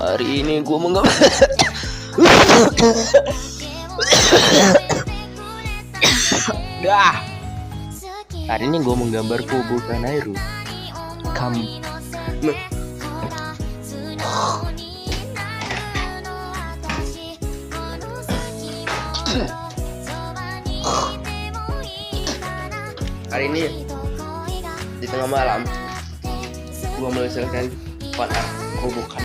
Hari ini gue menggambar. Dah. Hari ini gue menggambar Kobo Kanairu. Hari ini di tengah malam gue menyelesaikan fan art Kobo Kanairu.